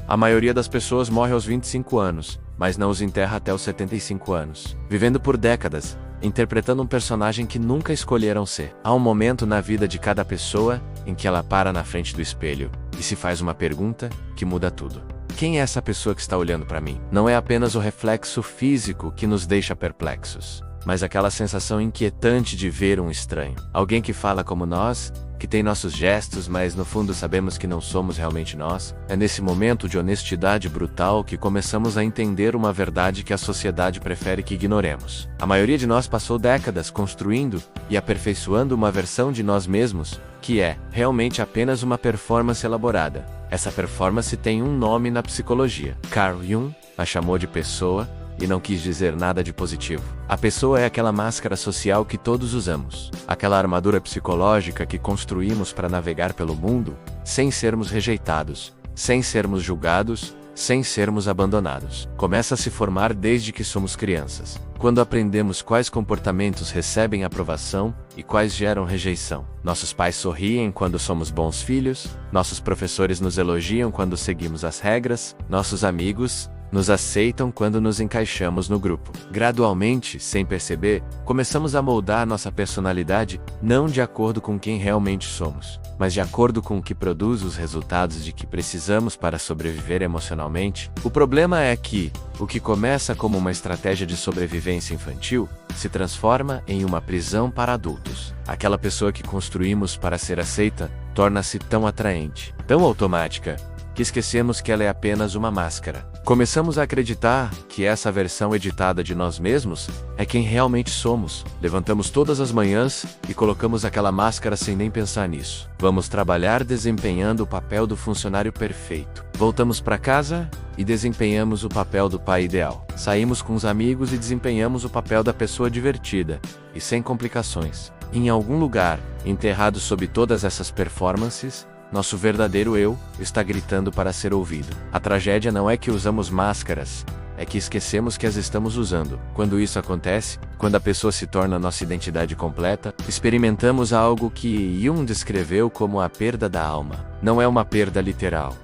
A maioria das pessoas morre aos 25 anos, mas não os enterra até os 75 anos, vivendo por décadas, interpretando um personagem que nunca escolheram ser. Há um momento na vida de cada pessoa em que ela para na frente do espelho e se faz uma pergunta que muda tudo. Quem é essa pessoa que está olhando para mim? Não é apenas o reflexo físico que nos deixa perplexos, mas aquela sensação inquietante de ver um estranho. Alguém que fala como nós, que tem nossos gestos, mas no fundo sabemos que não somos realmente nós. É nesse momento de honestidade brutal que começamos a entender uma verdade que a sociedade prefere que ignoremos. A maioria de nós passou décadas construindo e aperfeiçoando uma versão de nós mesmos, que é realmente apenas uma performance elaborada. Essa performance tem um nome na psicologia. Carl Jung a chamou de pessoa, e não quis dizer nada de positivo. A pessoa é aquela máscara social que todos usamos, aquela armadura psicológica que construímos para navegar pelo mundo, sem sermos rejeitados, sem sermos julgados, sem sermos abandonados. Começa a se formar desde que somos crianças, quando aprendemos quais comportamentos recebem aprovação e quais geram rejeição. Nossos pais sorriem quando somos bons filhos, nossos professores nos elogiam quando seguimos as regras, nossos amigos nos aceitam quando nos encaixamos no grupo. Gradualmente, sem perceber, começamos a moldar nossa personalidade não de acordo com quem realmente somos, mas de acordo com o que produz os resultados de que precisamos para sobreviver emocionalmente. O problema é que o que começa como uma estratégia de sobrevivência infantil se transforma em uma prisão para adultos. Aquela pessoa que construímos para ser aceita torna-se tão atraente, tão automática, que esquecemos que ela é apenas uma máscara. Começamos a acreditar que essa versão editada de nós mesmos é quem realmente somos. Levantamos todas as manhãs e colocamos aquela máscara sem nem pensar nisso. Vamos trabalhar desempenhando o papel do funcionário perfeito. Voltamos para casa e desempenhamos o papel do pai ideal. Saímos com os amigos e desempenhamos o papel da pessoa divertida e sem complicações. Em algum lugar, enterrado sob todas essas performances, nosso verdadeiro eu está gritando para ser ouvido. A tragédia não é que usamos máscaras, é que esquecemos que as estamos usando. Quando isso acontece, quando a pessoa se torna nossa identidade completa, experimentamos algo que Jung descreveu como a perda da alma. Não é uma perda literal,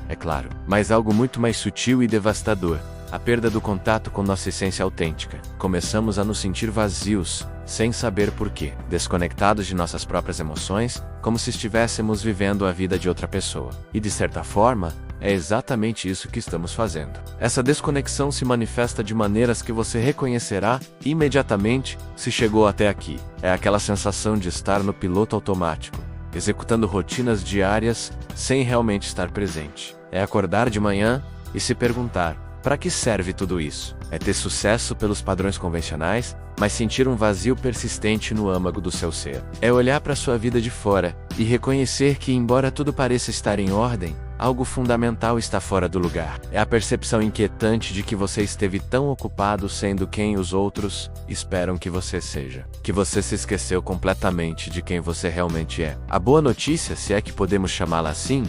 é claro, mas algo muito mais sutil e devastador. A perda do contato com nossa essência autêntica. Começamos a nos sentir vazios, sem saber porquê, desconectados de nossas próprias emoções, como se estivéssemos vivendo a vida de outra pessoa. E de certa forma, é exatamente isso que estamos fazendo. Essa desconexão se manifesta de maneiras que você reconhecerá imediatamente se chegou até aqui. É aquela sensação de estar no piloto automático, executando rotinas diárias sem realmente estar presente. É acordar de manhã e se perguntar: para que serve tudo isso? É ter sucesso pelos padrões convencionais, mas sentir um vazio persistente no âmago do seu ser. É olhar para sua vida de fora e reconhecer que, embora tudo pareça estar em ordem, algo fundamental está fora do lugar. É a percepção inquietante de que você esteve tão ocupado sendo quem os outros esperam que você seja, que você se esqueceu completamente de quem você realmente é. A boa notícia, se é que podemos chamá-la assim,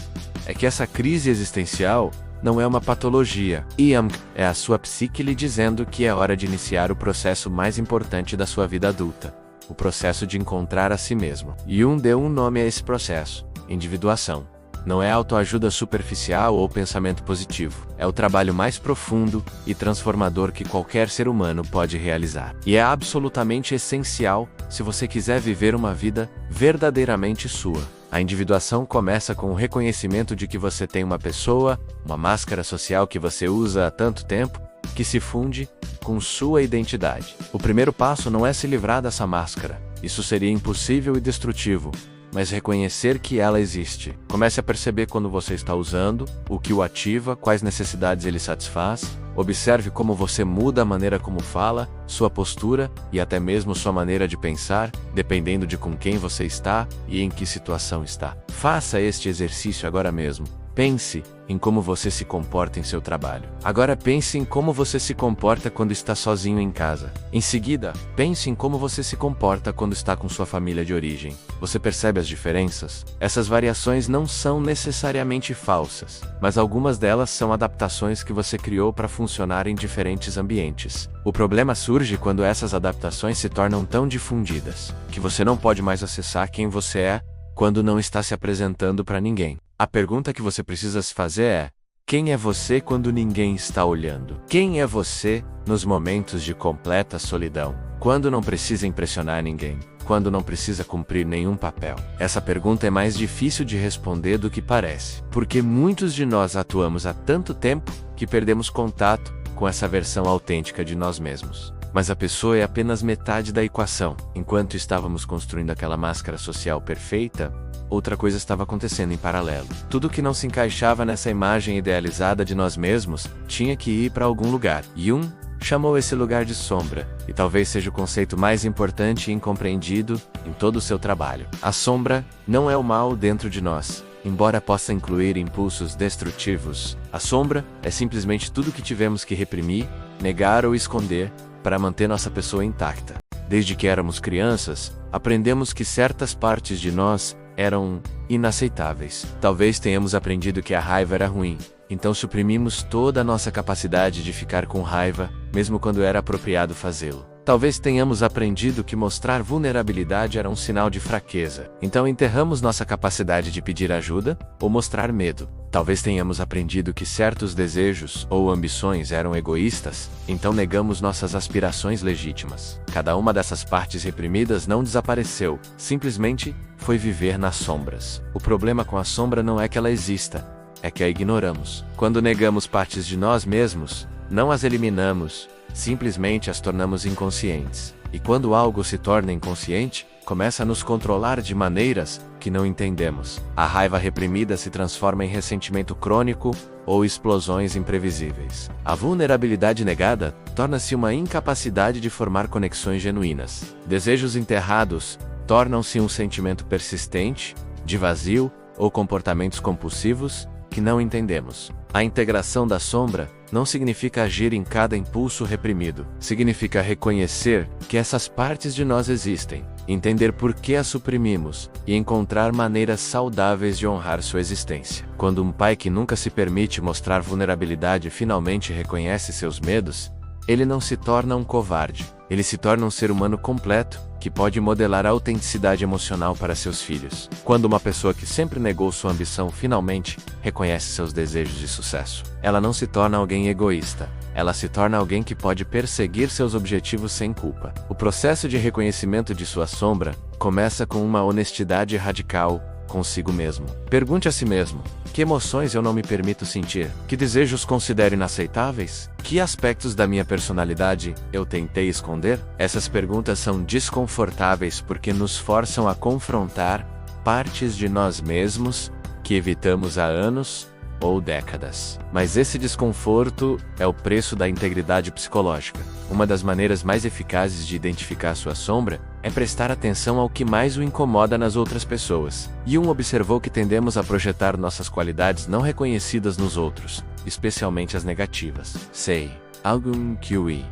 é que essa crise existencial não é uma patologia. Jung é a sua psique lhe dizendo que é hora de iniciar o processo mais importante da sua vida adulta, o processo de encontrar a si mesmo. Jung deu um nome a esse processo: individuação. Não é autoajuda superficial ou pensamento positivo. É o trabalho mais profundo e transformador que qualquer ser humano pode realizar. E é absolutamente essencial se você quiser viver uma vida verdadeiramente sua. A individuação começa com o reconhecimento de que você tem uma pessoa, uma máscara social que você usa há tanto tempo, que se funde com sua identidade. O primeiro passo não é se livrar dessa máscara. Isso seria impossível e destrutivo. Mas reconhecer que ela existe. Comece a perceber quando você está usando, o que o ativa, quais necessidades ele satisfaz. Observe como você muda a maneira como fala, sua postura e até mesmo sua maneira de pensar, dependendo de com quem você está e em que situação está. Faça este exercício agora mesmo. Pense em como você se comporta em seu trabalho. Agora pense em como você se comporta quando está sozinho em casa. Em seguida, pense em como você se comporta quando está com sua família de origem. Você percebe as diferenças? Essas variações não são necessariamente falsas, mas algumas delas são adaptações que você criou para funcionar em diferentes ambientes. O problema surge quando essas adaptações se tornam tão difundidas que você não pode mais acessar quem você é quando não está se apresentando para ninguém. A pergunta que você precisa se fazer é: Quem é você quando ninguém está olhando? Quem é você nos momentos de completa solidão? Quando não precisa impressionar ninguém? Quando não precisa cumprir nenhum papel? Essa pergunta é mais difícil de responder do que parece, porque muitos de nós atuamos há tanto tempo que perdemos contato com essa versão autêntica de nós mesmos. Mas a pessoa é apenas metade da equação. Enquanto estávamos construindo aquela máscara social perfeita, outra coisa estava acontecendo em paralelo. Tudo que não se encaixava nessa imagem idealizada de nós mesmos tinha que ir para algum lugar. Jung chamou esse lugar de sombra, e talvez seja o conceito mais importante e incompreendido em todo o seu trabalho. A sombra não é o mal dentro de nós, embora possa incluir impulsos destrutivos. A sombra é simplesmente tudo que tivemos que reprimir, negar ou esconder para manter nossa pessoa intacta. Desde que éramos crianças, aprendemos que certas partes de nós eram inaceitáveis. Talvez tenhamos aprendido que a raiva era ruim, então suprimimos toda a nossa capacidade de ficar com raiva, mesmo quando era apropriado fazê-lo. Talvez tenhamos aprendido que mostrar vulnerabilidade era um sinal de fraqueza, então enterramos nossa capacidade de pedir ajuda ou mostrar medo. Talvez tenhamos aprendido que certos desejos ou ambições eram egoístas, então negamos nossas aspirações legítimas. Cada uma dessas partes reprimidas não desapareceu, simplesmente foi viver nas sombras. O problema com a sombra não é que ela exista, é que a ignoramos. Quando negamos partes de nós mesmos, não as eliminamos, simplesmente as tornamos inconscientes. E quando algo se torna inconsciente, começa a nos controlar de maneiras que não entendemos. A raiva reprimida se transforma em ressentimento crônico ou explosões imprevisíveis. A vulnerabilidade negada torna-se uma incapacidade de formar conexões genuínas. Desejos enterrados tornam-se um sentimento persistente, de vazio ou comportamentos compulsivos que não entendemos. A integração da sombra não significa agir em cada impulso reprimido. Significa reconhecer que essas partes de nós existem, entender por que as suprimimos e encontrar maneiras saudáveis de honrar sua existência. Quando um pai que nunca se permite mostrar vulnerabilidade finalmente reconhece seus medos, ele não se torna um covarde. Ele se torna um ser humano completo, que pode modelar a autenticidade emocional para seus filhos. Quando uma pessoa que sempre negou sua ambição finalmente reconhece seus desejos de sucesso, ela não se torna alguém egoísta. Ela se torna alguém que pode perseguir seus objetivos sem culpa. O processo de reconhecimento de sua sombra começa com uma honestidade radical consigo mesmo. Pergunte a si mesmo: que emoções eu não me permito sentir? Que desejos considero inaceitáveis? Que aspectos da minha personalidade eu tentei esconder? Essas perguntas são desconfortáveis porque nos forçam a confrontar partes de nós mesmos que evitamos há anos ou décadas. Mas esse desconforto é o preço da integridade psicológica. Uma das maneiras mais eficazes de identificar sua sombra é prestar atenção ao que mais o incomoda nas outras pessoas. Jung observou que tendemos a projetar nossas qualidades não reconhecidas nos outros, especialmente as negativas. Sei, algum QI.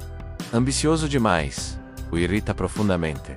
Ambicioso demais. O irrita profundamente.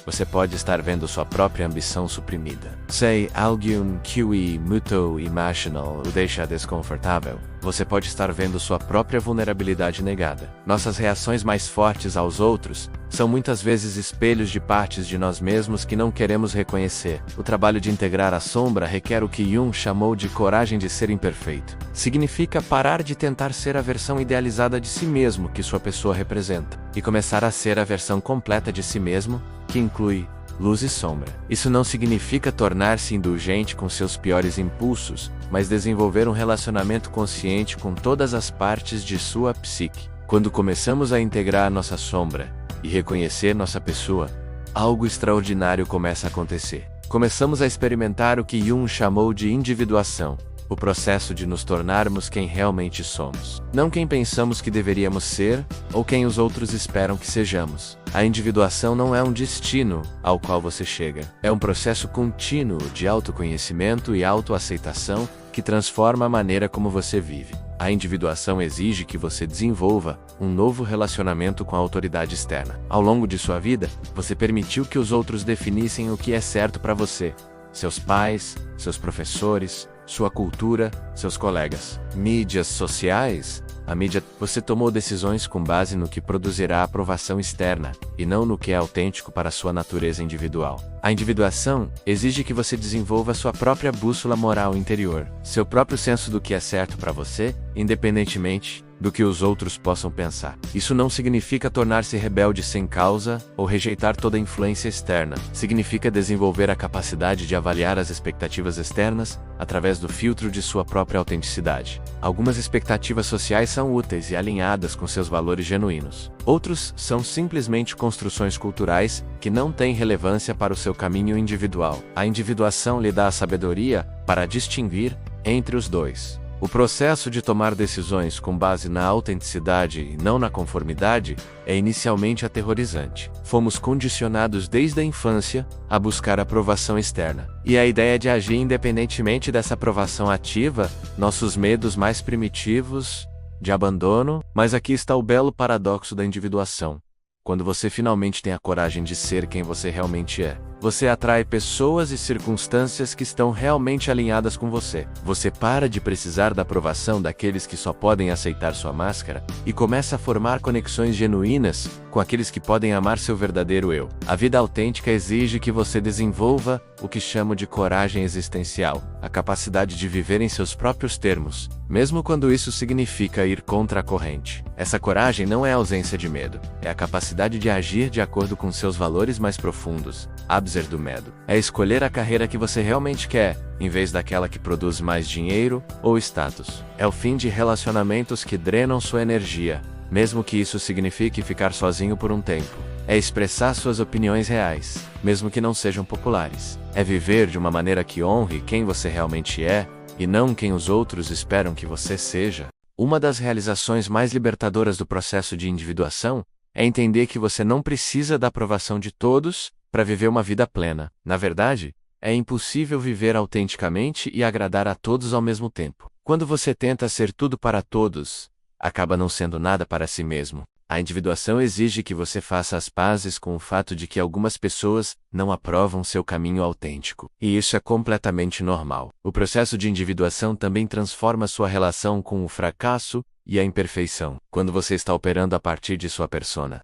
Você pode estar vendo sua própria ambição suprimida. Sei, algum QI muito emotional o deixa desconfortável. Você pode estar vendo sua própria vulnerabilidade negada. Nossas reações mais fortes aos outros são muitas vezes espelhos de partes de nós mesmos que não queremos reconhecer. O trabalho de integrar a sombra requer o que Jung chamou de coragem de ser imperfeito. Significa parar de tentar ser a versão idealizada de si mesmo que sua pessoa representa, e começar a ser a versão completa de si mesmo, que inclui luz e sombra. Isso não significa tornar-se indulgente com seus piores impulsos, mas desenvolver um relacionamento consciente com todas as partes de sua psique. Quando começamos a integrar nossa sombra e reconhecer nossa pessoa, algo extraordinário começa a acontecer. Começamos a experimentar o que Jung chamou de individuação, o processo de nos tornarmos quem realmente somos. Não quem pensamos que deveríamos ser, ou quem os outros esperam que sejamos. A individuação não é um destino ao qual você chega. É um processo contínuo de autoconhecimento e autoaceitação que transforma a maneira como você vive. A individuação exige que você desenvolva um novo relacionamento com a autoridade externa. Ao longo de sua vida, você permitiu que os outros definissem o que é certo para você. Seus pais, seus professores, sua cultura, seus colegas. Mídias sociais A mídia, você tomou decisões com base no que produzirá aprovação externa, e não no que é autêntico para sua natureza individual. A individuação exige que você desenvolva sua própria bússola moral interior, seu próprio senso do que é certo para você, independentemente do que os outros possam pensar. Isso não significa tornar-se rebelde sem causa ou rejeitar toda influência externa. Significa desenvolver a capacidade de avaliar as expectativas externas através do filtro de sua própria autenticidade. Algumas expectativas sociais são úteis e alinhadas com seus valores genuínos. Outros são simplesmente construções culturais que não têm relevância para o seu caminho individual. A individuação lhe dá a sabedoria para distinguir entre os dois. O processo de tomar decisões com base na autenticidade e não na conformidade é inicialmente aterrorizante. Fomos condicionados desde a infância a buscar aprovação externa. E a ideia de agir independentemente dessa aprovação ativa nossos medos mais primitivos de abandono, mas aqui está o belo paradoxo da individuação. Quando você finalmente tem a coragem de ser quem você realmente é, você atrai pessoas e circunstâncias que estão realmente alinhadas com você. Você para de precisar da aprovação daqueles que só podem aceitar sua máscara e começa a formar conexões genuínas com aqueles que podem amar seu verdadeiro eu. A vida autêntica exige que você desenvolva o que chamo de coragem existencial, a capacidade de viver em seus próprios termos, mesmo quando isso significa ir contra a corrente. Essa coragem não é a ausência de medo, é a capacidade de agir de acordo com seus valores mais profundos. Abzer do medo. É escolher a carreira que você realmente quer, em vez daquela que produz mais dinheiro ou status. É o fim de relacionamentos que drenam sua energia, mesmo que isso signifique ficar sozinho por um tempo. É expressar suas opiniões reais, mesmo que não sejam populares. É viver de uma maneira que honre quem você realmente é, e não quem os outros esperam que você seja. Uma das realizações mais libertadoras do processo de individuação é entender que você não precisa da aprovação de todos para viver uma vida plena. Na verdade, é impossível viver autenticamente e agradar a todos ao mesmo tempo. Quando você tenta ser tudo para todos, acaba não sendo nada para si mesmo. A individuação exige que você faça as pazes com o fato de que algumas pessoas não aprovam seu caminho autêntico. E isso é completamente normal. O processo de individuação também transforma sua relação com o fracasso e a imperfeição, quando você está operando a partir de sua persona.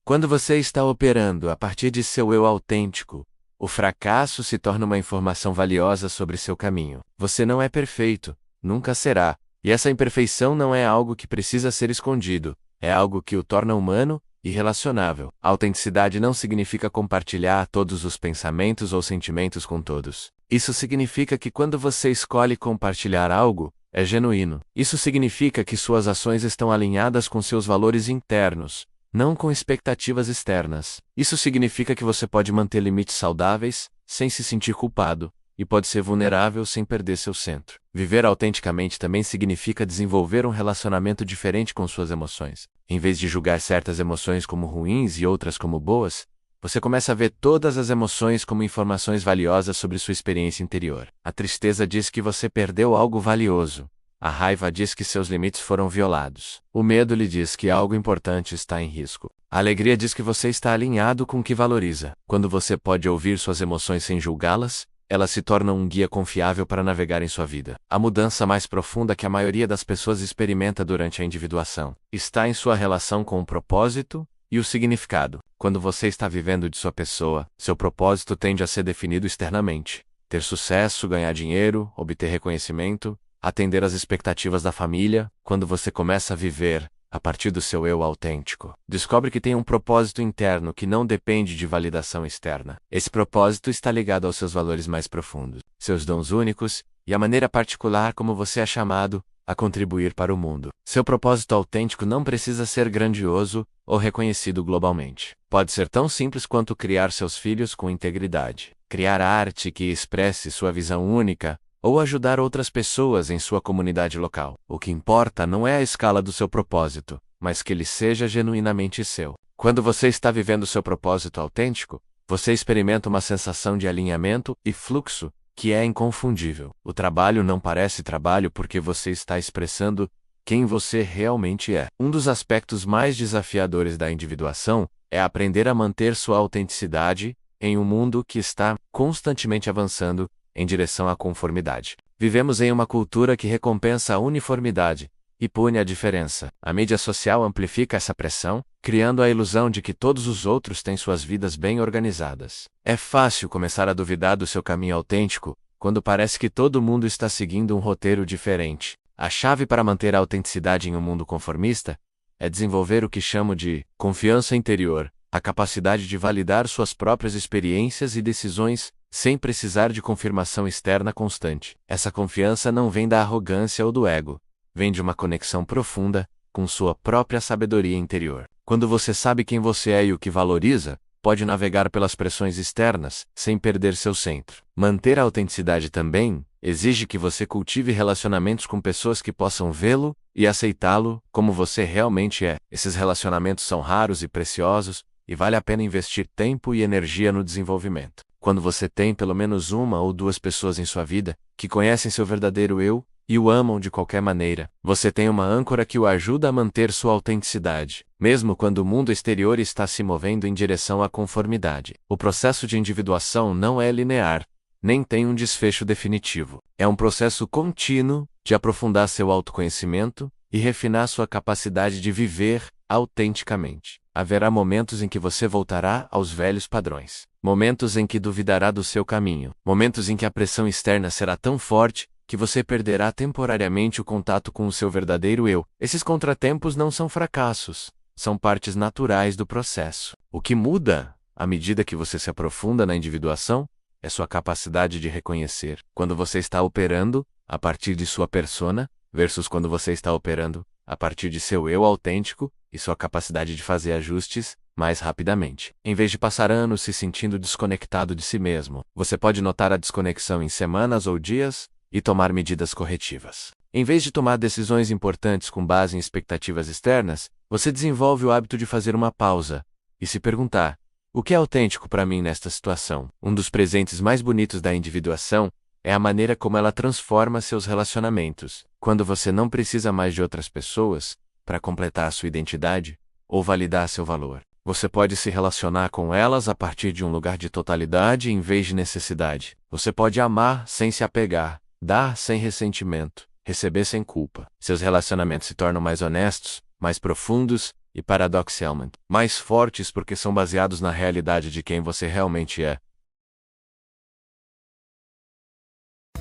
Quando você está operando a partir de seu eu autêntico, o fracasso se torna uma informação valiosa sobre seu caminho. Você não é perfeito, nunca será, e essa imperfeição não é algo que precisa ser escondido, é algo que o torna humano e relacionável. A autenticidade não significa compartilhar todos os pensamentos ou sentimentos com todos. Isso significa que quando você escolhe compartilhar algo, é genuíno. Isso significa que suas ações estão alinhadas com seus valores internos, não com expectativas externas. Isso significa que você pode manter limites saudáveis, sem se sentir culpado, e pode ser vulnerável sem perder seu centro. Viver autenticamente também significa desenvolver um relacionamento diferente com suas emoções. Em vez de julgar certas emoções como ruins e outras como boas, você começa a ver todas as emoções como informações valiosas sobre sua experiência interior. A tristeza diz que você perdeu algo valioso. A raiva diz que seus limites foram violados. O medo lhe diz que algo importante está em risco. A alegria diz que você está alinhado com o que valoriza. Quando você pode ouvir suas emoções sem julgá-las, elas se tornam um guia confiável para navegar em sua vida. A mudança mais profunda que a maioria das pessoas experimenta durante a individuação está em sua relação com o propósito e o significado. Quando você está vivendo de sua pessoa, seu propósito tende a ser definido externamente. Ter sucesso, ganhar dinheiro, obter reconhecimento, atender às expectativas da família. Quando você começa a viver a partir do seu eu autêntico, descobre que tem um propósito interno que não depende de validação externa. Esse propósito está ligado aos seus valores mais profundos, seus dons únicos e a maneira particular como você é chamado a contribuir para o mundo. Seu propósito autêntico não precisa ser grandioso ou reconhecido globalmente. Pode ser tão simples quanto criar seus filhos com integridade, criar arte que expresse sua visão única, ou ajudar outras pessoas em sua comunidade local. O que importa não é a escala do seu propósito, mas que ele seja genuinamente seu. Quando você está vivendo seu propósito autêntico, você experimenta uma sensação de alinhamento e fluxo que é inconfundível. O trabalho não parece trabalho porque você está expressando quem você realmente é. Um dos aspectos mais desafiadores da individuação é aprender a manter sua autenticidade em um mundo que está constantemente avançando em direção à conformidade. Vivemos em uma cultura que recompensa a uniformidade e pune a diferença. A mídia social amplifica essa pressão, criando a ilusão de que todos os outros têm suas vidas bem organizadas. É fácil começar a duvidar do seu caminho autêntico, quando parece que todo mundo está seguindo um roteiro diferente. A chave para manter a autenticidade em um mundo conformista é desenvolver o que chamo de confiança interior, a capacidade de validar suas próprias experiências e decisões sem precisar de confirmação externa constante. Essa confiança não vem da arrogância ou do ego, vem de uma conexão profunda com sua própria sabedoria interior. Quando você sabe quem você é e o que valoriza, pode navegar pelas pressões externas, sem perder seu centro. Manter a autenticidade também exige que você cultive relacionamentos com pessoas que possam vê-lo e aceitá-lo como você realmente é. Esses relacionamentos são raros e preciosos, e vale a pena investir tempo e energia no desenvolvimento. Quando você tem pelo menos uma ou duas pessoas em sua vida que conhecem seu verdadeiro eu e o amam de qualquer maneira, você tem uma âncora que o ajuda a manter sua autenticidade, mesmo quando o mundo exterior está se movendo em direção à conformidade. O processo de individuação não é linear, nem tem um desfecho definitivo. É um processo contínuo de aprofundar seu autoconhecimento e refinar sua capacidade de viver autenticamente. Haverá momentos em que você voltará aos velhos padrões, momentos em que duvidará do seu caminho, momentos em que a pressão externa será tão forte que você perderá temporariamente o contato com o seu verdadeiro eu. Esses contratempos não são fracassos, são partes naturais do processo. O que muda, à medida que você se aprofunda na individuação, é sua capacidade de reconhecer quando você está operando a partir de sua persona versus quando você está operando a partir de seu eu autêntico e sua capacidade de fazer ajustes mais rapidamente. Em vez de passar anos se sentindo desconectado de si mesmo, você pode notar a desconexão em semanas ou dias e tomar medidas corretivas. Em vez de tomar decisões importantes com base em expectativas externas, você desenvolve o hábito de fazer uma pausa e se perguntar: o que é autêntico para mim nesta situação? Um dos presentes mais bonitos da individuação é a maneira como ela transforma seus relacionamentos. Quando você não precisa mais de outras pessoas para completar sua identidade ou validar seu valor, você pode se relacionar com elas a partir de um lugar de totalidade em vez de necessidade. Você pode amar sem se apegar, dar sem ressentimento, receber sem culpa. Seus relacionamentos se tornam mais honestos, mais profundos e, paradoxalmente, mais fortes porque são baseados na realidade de quem você realmente é.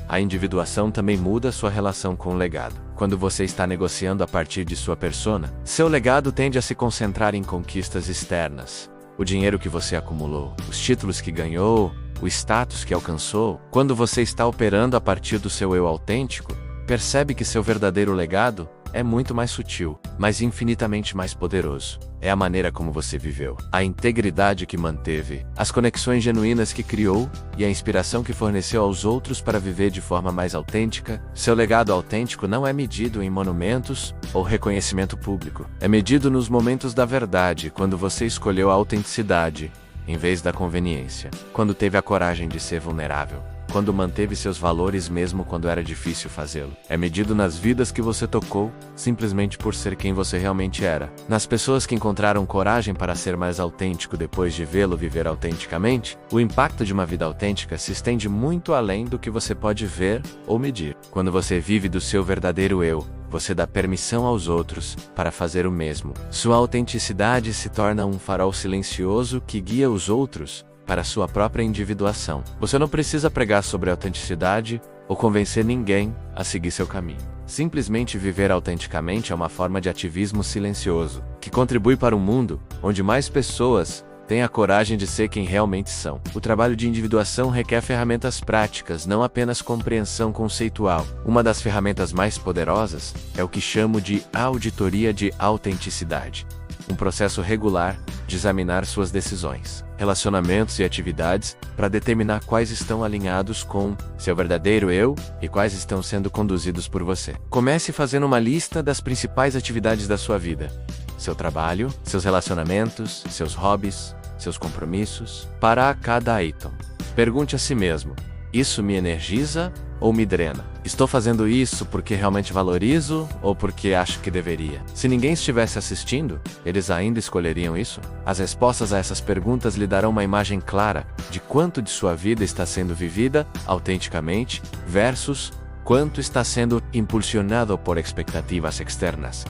A individuação também muda sua relação com o legado. Quando você está negociando a partir de sua persona, seu legado tende a se concentrar em conquistas externas. O dinheiro que você acumulou, os títulos que ganhou, o status que alcançou. Quando você está operando a partir do seu eu autêntico, percebe que seu verdadeiro legado é muito mais sutil, mas infinitamente mais poderoso. É a maneira como você viveu, a integridade que manteve, as conexões genuínas que criou e a inspiração que forneceu aos outros para viver de forma mais autêntica. Seu legado autêntico não é medido em monumentos ou reconhecimento público. É medido nos momentos da verdade, quando você escolheu a autenticidade em vez da conveniência, quando teve a coragem de ser vulnerável, quando manteve seus valores mesmo quando era difícil fazê-lo. É medido nas vidas que você tocou, simplesmente por ser quem você realmente era. Nas pessoas que encontraram coragem para ser mais autêntico depois de vê-lo viver autenticamente. O impacto de uma vida autêntica se estende muito além do que você pode ver ou medir. Quando você vive do seu verdadeiro eu, você dá permissão aos outros para fazer o mesmo. Sua autenticidade se torna um farol silencioso que guia os outros para sua própria individuação. Você não precisa pregar sobre autenticidade ou convencer ninguém a seguir seu caminho. Simplesmente viver autenticamente é uma forma de ativismo silencioso, que contribui para um mundo onde mais pessoas têm a coragem de ser quem realmente são. O trabalho de individuação requer ferramentas práticas, não apenas compreensão conceitual. Uma das ferramentas mais poderosas é o que chamo de auditoria de autenticidade. Um processo regular de examinar suas decisões, relacionamentos e atividades para determinar quais estão alinhados com seu verdadeiro eu e quais estão sendo conduzidos por você. Comece fazendo uma lista das principais atividades da sua vida: seu trabalho, seus relacionamentos, seus hobbies, seus compromissos. Para cada item, pergunte a si mesmo: Isso me energiza ou me drena? Estou fazendo isso porque realmente valorizo ou porque acho que deveria? Se ninguém estivesse assistindo, eles ainda escolheriam isso? As respostas a essas perguntas lhe darão uma imagem clara de quanto de sua vida está sendo vivida autenticamente versus quanto está sendo impulsionado por expectativas externas.